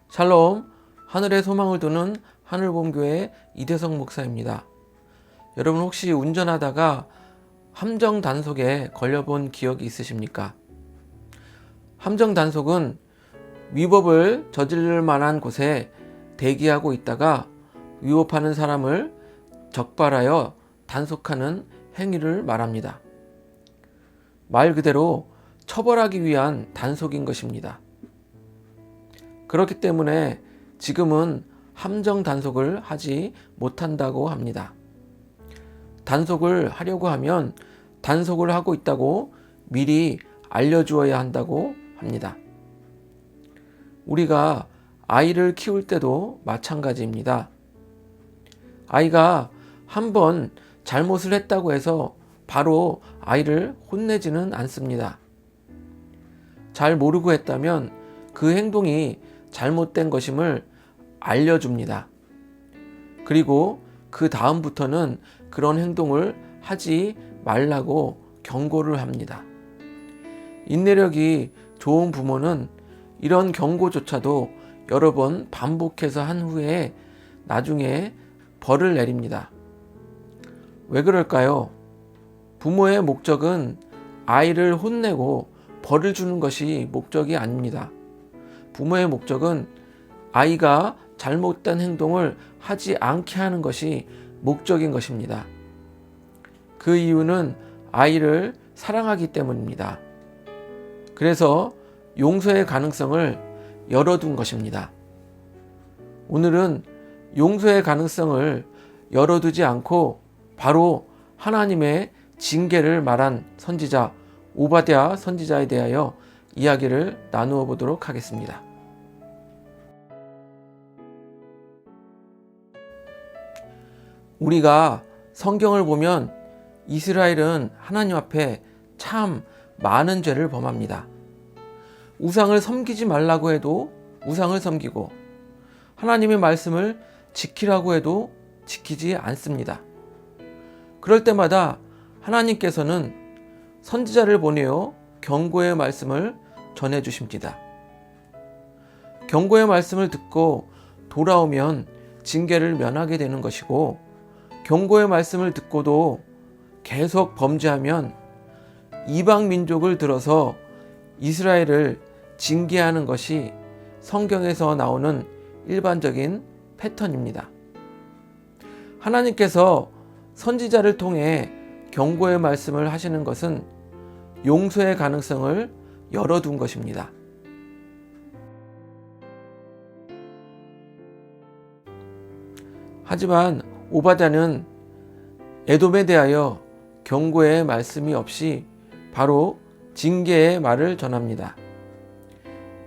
샬롬, 하늘의 소망을 두는 하늘봄교회 이대성 목사입니다. 여러분 혹시 운전하다가 함정 단속에 걸려본 기억이 있으십니까? 함정 단속은 위법을 저지를 만한 곳에 대기하고 있다가 위법하는 사람을 적발하여 단속하는 행위를 말합니다. 말 그대로 처벌하기 위한 단속인 것입니다. 그렇기 때문에 지금은 함정 단속을 하지 못한다고 합니다. 단속을 하려고 하면 단속을 하고 있다고 미리 알려주어야 한다고 합니다. 우리가 아이를 키울 때도 마찬가지입니다. 아이가 한번 잘못을 했다고 해서 바로 아이를 혼내지는 않습니다. 잘 모르고 했다면 그 행동이 잘못된 것임을 알려줍니다. 그리고 그 다음부터는 그런 행동을 하지 말라고 경고를 합니다. 인내력이 좋은 부모는 이런 경고조차도 여러 번 반복해서 한 후에 나중에 벌을 내립니다. 왜 그럴까요? 부모의 목적은 아이를 혼내고 벌을 주는 것이 목적이 아닙니다. 부모의 목적은 아이가 잘못된 행동을 하지 않게 하는 것이 목적인 것입니다. 그 이유는 아이를 사랑하기 때문입니다. 그래서 용서의 가능성을 열어둔 것입니다. 오늘은 용서의 가능성을 열어두지 않고 바로 하나님의 징계를 말한 선지자 오바댜 선지자에 대하여 이야기를 나누어 보도록 하겠습니다. 우리가 성경을 보면 이스라엘은 하나님 앞에 참 많은 죄를 범합니다. 우상을 섬기지 말라고 해도 우상을 섬기고 하나님의 말씀을 지키라고 해도 지키지 않습니다. 그럴 때마다 하나님께서는 선지자를 보내어 경고의 말씀을 전해주십니다. 경고의 말씀을 듣고 돌아오면 징계를 면하게 되는 것이고, 경고의 말씀을 듣고도 계속 범죄하면 이방 민족을 들어서 이스라엘을 징계하는 것이 성경에서 나오는 일반적인 패턴입니다. 하나님께서 선지자를 통해 경고의 말씀을 하시는 것은 용서의 가능성을 열어둔 것입니다. 하지만 오바댜는 에돔에 대하여 경고의 말씀이 없이 바로 징계의 말을 전합니다.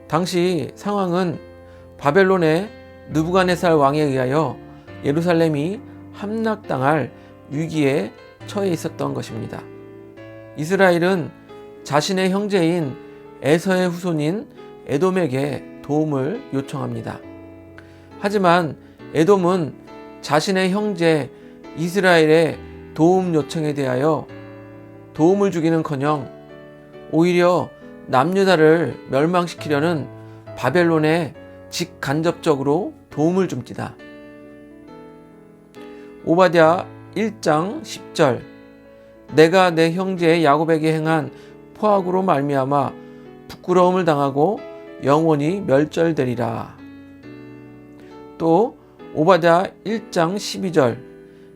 당시 상황은 바벨론의 느부갓네살 왕에 의하여 예루살렘이 함락당할 위기에 처해 있었던 것입니다. 이스라엘은 자신의 형제인 에서의 후손인 에돔에게 도움을 요청합니다. 하지만 에돔은 자신의 형제 이스라엘의 도움 요청에 대하여 도움을 주기는커녕 오히려 남유다를 멸망시키려는 바벨론에 직간접적으로 도움을 줍니다. 오바댜 1장 10절 내가 내 형제 야곱에게 행한 포악으로 말미암아 부끄러움을 당하고 영원히 멸절되리라. 또 오바댜 1장 12절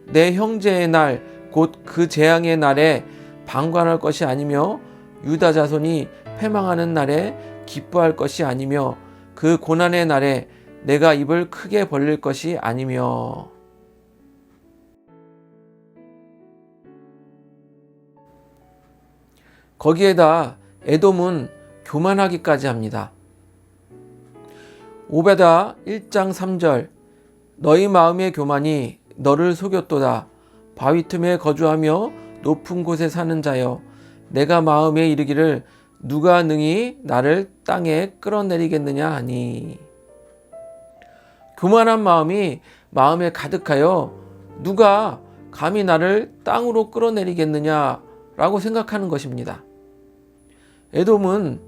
내 형제의 날 곧 그 재앙의 날에 방관할 것이 아니며 유다 자손이 패망하는 날에 기뻐할 것이 아니며 그 고난의 날에 내가 입을 크게 벌릴 것이 아니며. 거기에다 에돔은 교만하기까지 합니다. 오바댜 1장 3절 너희 마음의 교만이 너를 속였도다. 바위 틈에 거주하며 높은 곳에 사는 자여 내가 마음에 이르기를 누가 능히 나를 땅에 끌어내리겠느냐 하니. 교만한 마음이 마음에 가득하여 누가 감히 나를 땅으로 끌어내리겠느냐라고 생각하는 것입니다. 에돔은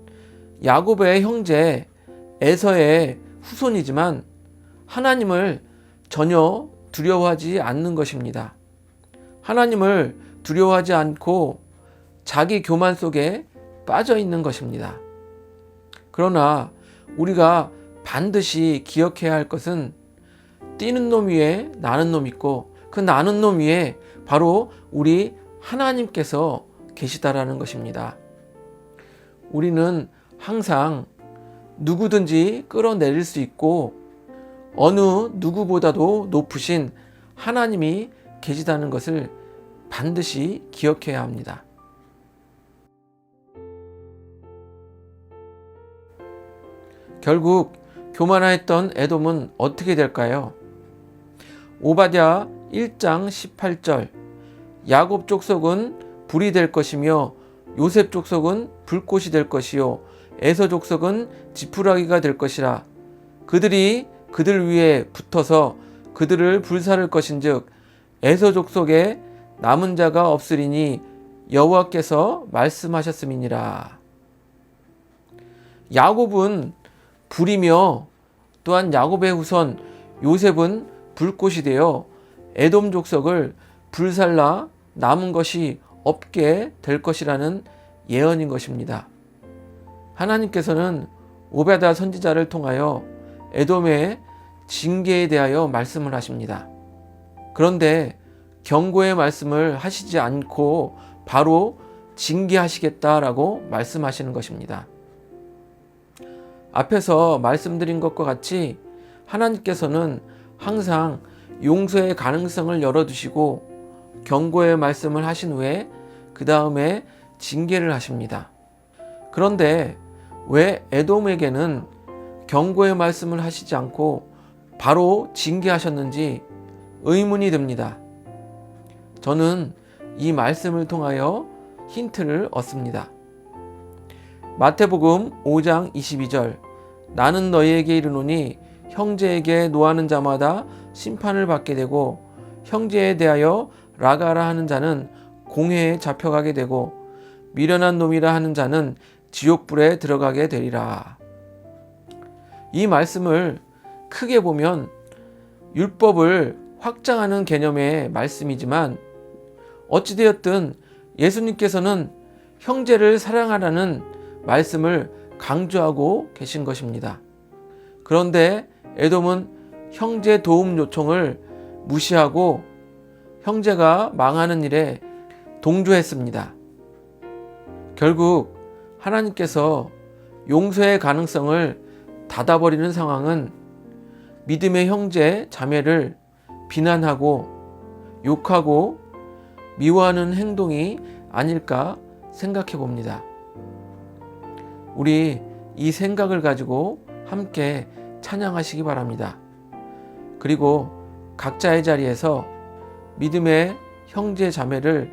야곱의 형제 에서의 후손이지만 하나님을 전혀 두려워하지 않는 것입니다. 하나님을 두려워하지 않고 자기 교만 속에 빠져 있는 것입니다. 그러나 우리가 반드시 기억해야 할 것은 뛰는 놈 위에 나는 놈 있고 그 나는 놈 위에 바로 우리 하나님께서 계시다라는 것입니다. 우리는 항상 누구든지 끌어내릴 수 있고 어느 누구보다도 높으신 하나님이 계시다는 것을 반드시 기억해야 합니다. 결국 교만하였던 에돔은 어떻게 될까요? 오바댜 1장 18절 야곱 족속은 불이 될 것이며 요셉 족속은 불꽃이 될 것이요 에서 족속은 지푸라기가 될 것이라. 그들이 그들 위에 붙어서 그들을 불사를 것인즉 에서 족속에 남은 자가 없으리니 여호와께서 말씀하셨음이니라. 야곱은 불이며 또한 야곱의 후손 요셉은 불꽃이 되어 에돔 족속을 불살라 남은 것이 없게 될 것이라는 예언인 것입니다. 하나님께서는 오베다 선지자를 통하여 에돔의 징계에 대하여 말씀을 하십니다. 그런데 경고의 말씀을 하시지 않고 바로 징계하시겠다라고 말씀하시는 것입니다. 앞에서 말씀드린 것과 같이 하나님께서는 항상 용서의 가능성을 열어두시고 경고의 말씀을 하신 후에 그 다음에 징계를 하십니다. 그런데 왜 에돔에게는 경고의 말씀을 하시지 않고 바로 징계하셨는지 의문이 듭니다. 저는 이 말씀을 통하여 힌트를 얻습니다. 마태복음 5장 22절 나는 너희에게 이르노니 형제에게 노하는 자마다 심판을 받게 되고 형제에 대하여 라가라 하는 자는 공회에 잡혀가게 되고 미련한 놈이라 하는 자는 지옥불에 들어가게 되리라. 이 말씀을 크게 보면 율법을 확장하는 개념의 말씀이지만 어찌되었든 예수님께서는 형제를 사랑하라는 말씀을 강조하고 계신 것입니다. 그런데 에돔은 형제 도움 요청을 무시하고 형제가 망하는 일에 동조했습니다. 결국 하나님께서 용서의 가능성을 닫아버리는 상황은 믿음의 형제 자매를 비난하고 욕하고 미워하는 행동이 아닐까 생각해 봅니다. 우리 이 생각을 가지고 함께 찬양하시기 바랍니다. 그리고 각자의 자리에서 믿음의 형제 자매를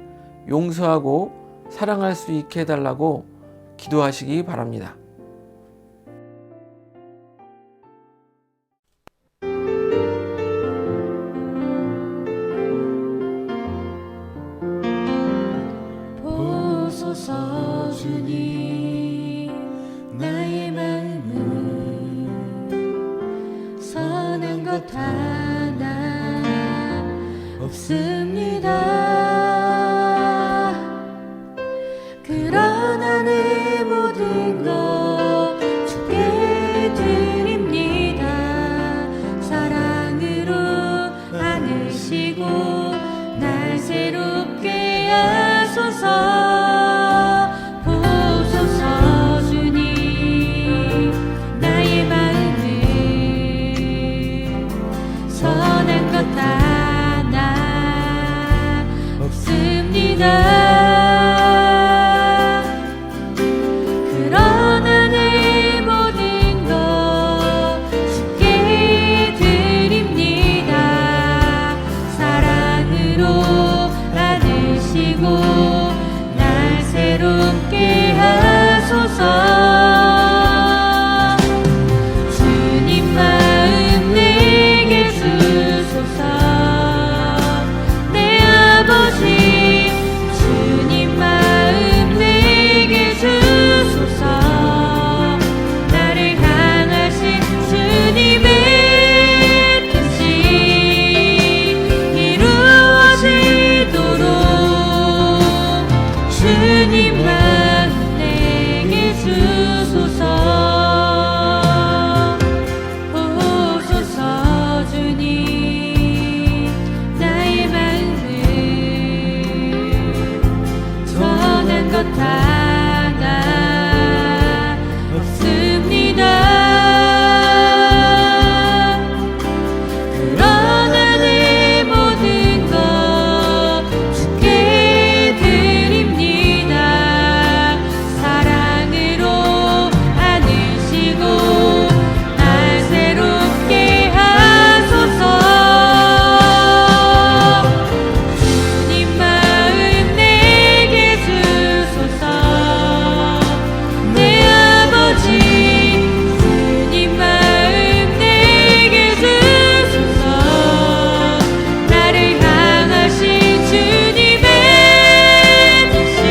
용서하고 사랑할 수 있게 해달라고 기도하시기 바랍니다. 보소서 주님 나의 마음은 선한 것 하나 없습니다. 그러나 내 모든 것 주께 드립니다. 사랑으로 안으시고 날 새롭게 하소서. 보소서 주님 나의 마음을 선한 것 하나 없습니다. 주님 마음 내게 주소서. 내 하나 없습니다. 그러나 내 모든 것 주께 드립니다. 사랑으로 안으시고 날 새롭게 하소서. 주님 마음 내게 주소서. 내 아버지 주님 마음 내게 주소서. 나를 향하신 주님의 뜻이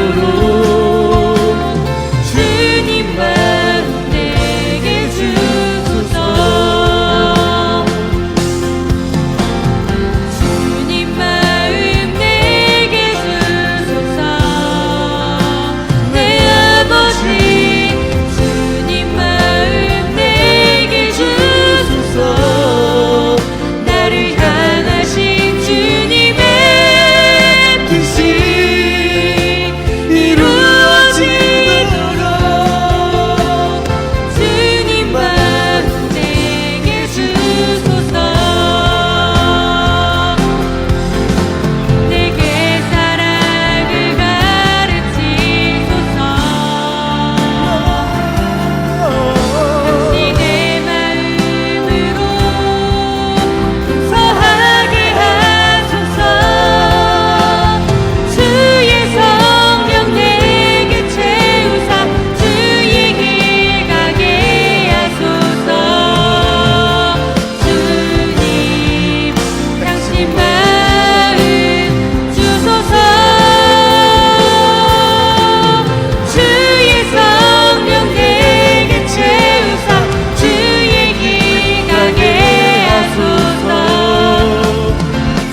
이루어지도록 주님 마음 내게 주소서. 주님 마음 내게 주소서. 내 아버지 주님 마음 내게 주소서. 나를 향하신 주님의 뜻이 이루어지도록 주님 마음 내게 주소서. 내게 사랑을 가르치소서. 당신의 마음으로 용서하게 하소서. 주의 성령 내게 채우사 주의 길 가게 하소서. 주님 당신 마음 주소서. 주의 성령 내게 채우사 주의 길 가게 하소서.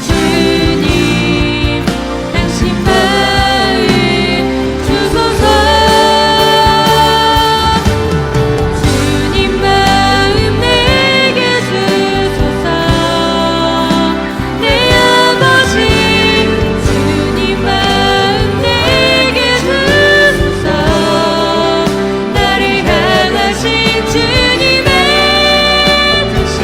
주님 당신 마음 주소서. 주님 마음 내게 주소서. 내 아버지 주님 마음 내게 주소서. 나를 향하신 주님의 뜻이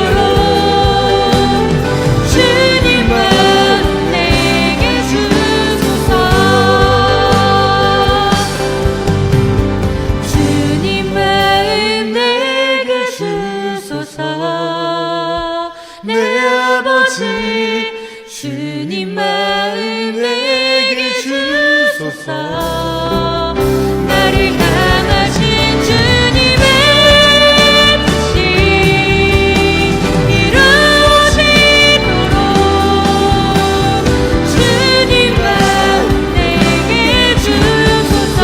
이루어지도록 주님 마음 내게 주소서. 주님 마음 내게 주소서. 내 아버지 주님 마음 내게 주소서. 나를 향하신 주님의 뜻이 이루어지도록 주님 마음 내게 주소서.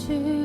주시고